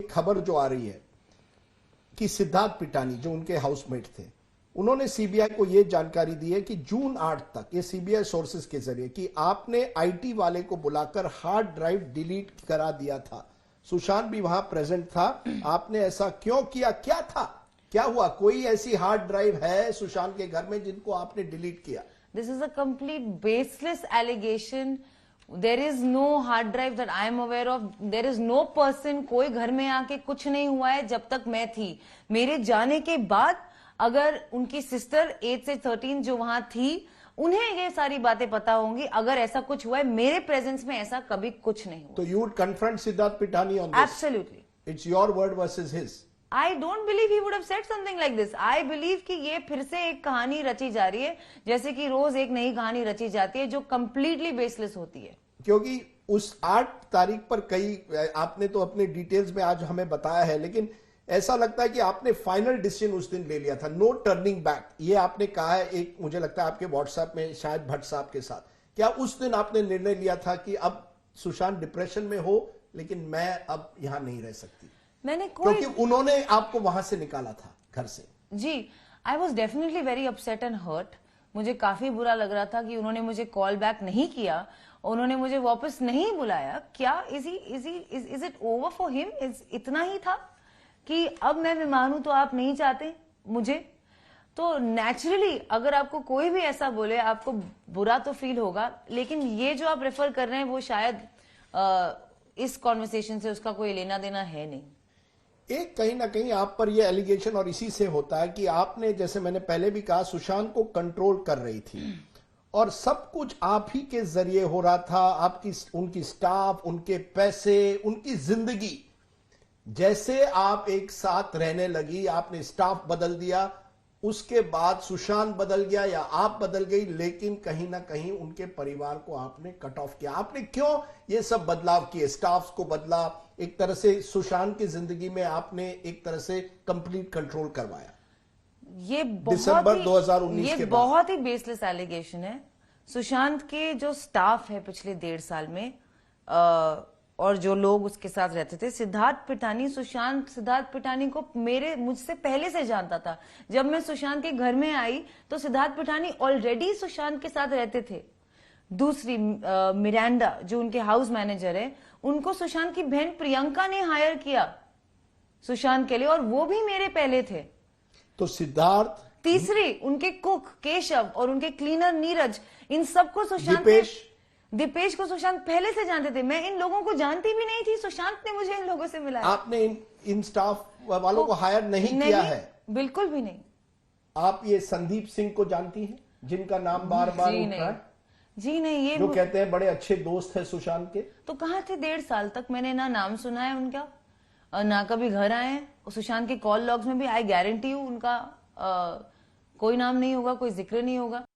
एक खबर जो आ रही है कि सिद्धार्थ पिटानी जो उनके हाउसमेट थे, उन्होंने सीबीआई को यह जानकारी दी है कि जून 8 तक, ये सीबीआई सोर्सेस के जरिए, कि आपने आईटी वाले को बुलाकर हार्ड ड्राइव डिलीट करा दिया था। सुशांत भी वहां प्रेजेंट था। आपने ऐसा क्यों किया? क्या था, क्या हुआ? कोई ऐसी हार्ड ड्राइव है सुशांत के घर में जिनको आपने डिलीट किया? This is a complete baseless allegation. There is no hard drive that I am aware of. There is no person, कोई घर में आके कुछ नहीं हुआ है जब तक मैं थी। मेरे जाने के बाद अगर उनकी सिस्टर 8 से 13 जो वहां थी, उन्हें ये सारी बातें पता होंगी। अगर ऐसा कुछ हुआ है, मेरे प्रेजेंस में ऐसा कभी कुछ नहीं हुआ। तो you would confront Siddharth Pitani on this? Absolutely. It's your word versus his. I don't believe he would have said something like this. I believe कि ये फिर से एक कहानी रची जा रही है, जैसे कि रोज एक नई कहानी रची जाती है जो कंप्लीटली बेसलेस होती है। क्योंकि उस 8 तारीख पर कई, आपने तो अपने डिटेल्स में आज हमें बताया है, लेकिन ऐसा लगता है कि आपने फाइनल डिसीजन उस दिन ले लिया था, नो टर्निंग बैक। ये आपने कहा है, एक मुझे लगता है आपके व्हाट्सएप में शायद भट्ट साहब के साथ। क्या उस दिन आपने निर्णय लिया था कि अब सुशांत डिप्रेशन में हो, लेकिन मैं अब यहां नहीं रह सकती? मैंने क्योंकि उन्होंने आपको वहां से निकाला था, घर से। जी, I was definitely very upset and hurt. मुझे काफी बुरा लग रहा था कि उन्होंने मुझे कॉल बैक नहीं किया, उन्होंने मुझे वापस नहीं बुलाया। क्या is it over for him? इतना ही था कि अब मैं बीमार हूं तो आप नहीं चाहते मुझे? तो नेचुरली अगर आपको कोई भी ऐसा बोले, आपको बुरा तो फील होगा, लेकिन ये जो आप रेफर कर रहे हैं वो शायद इस कॉन्वर्सेशन से उसका कोई लेना देना है नहीं। एक कहीं ना कहीं आप पर यह एलिगेशन, और इसी से होता है कि आपने, जैसे मैंने पहले भी कहा, सुशांत को कंट्रोल कर रही थी और सब कुछ आप ही के जरिए हो रहा था। आपकी, उनकी स्टाफ, उनके पैसे, उनकी जिंदगी। जैसे आप एक साथ रहने लगी, आपने स्टाफ बदल दिया, उसके बाद सुशांत बदल गया या आप बदल गई, लेकिन कहीं ना कहीं उनके परिवार को आपने कट ऑफ किया। आपने क्यों ये सब बदलाव किए? स्टाफ को बदला, एक तरह से सुशांत की जिंदगी में आपने एक तरह से कंप्लीट कंट्रोल करवाया। ये दिसंबर 2019 के बाद। बहुत ही बेसलेस एलिगेशन है। सुशांत के जो स्टाफ है पिछले 1.5 साल में, और जो लोग उसके साथ रहते थे, सिद्धार्थ पिटानी को मुझसे पहले से जानता था। जब मैं सुशांत के घर में आई तो सिद्धार्थ पिटानी ऑलरेडी सुशांत के साथ रहते थे। दूसरी मिरांडा जो उनके हाउस मैनेजर है, उनको सुशांत की बहन प्रियंका ने हायर किया सुशांत के लिए, और वो भी मेरे पहले थे। तो सिद्धार्थ, तीसरी उनके कुक केशव और उनके क्लीनर नीरज, इन सबको सुशांत, दीपेश को सुशांत पहले से जानते थे। मैं इन लोगों को जानती भी नहीं थी, सुशांत ने मुझे इन लोगों से मिलाया। आपने इन स्टाफ वालों को हायर नहीं किया है? बिल्कुल भी नहीं। आप ये संदीप सिंह को जानती हैं, जिनका नाम बार बार उठ रहा है? जी नहीं, ये जो कहते हैं बड़े अच्छे दोस्त है सुशांत के। तो कहाँ थे 1.5 साल तक? मैंने ना नाम सुना है उनका, ना कभी घर आए हैं। सुशांत के कॉल लॉग्स में भी आई गारंटी हूँ उनका कोई नाम नहीं होगा, कोई जिक्र नहीं होगा।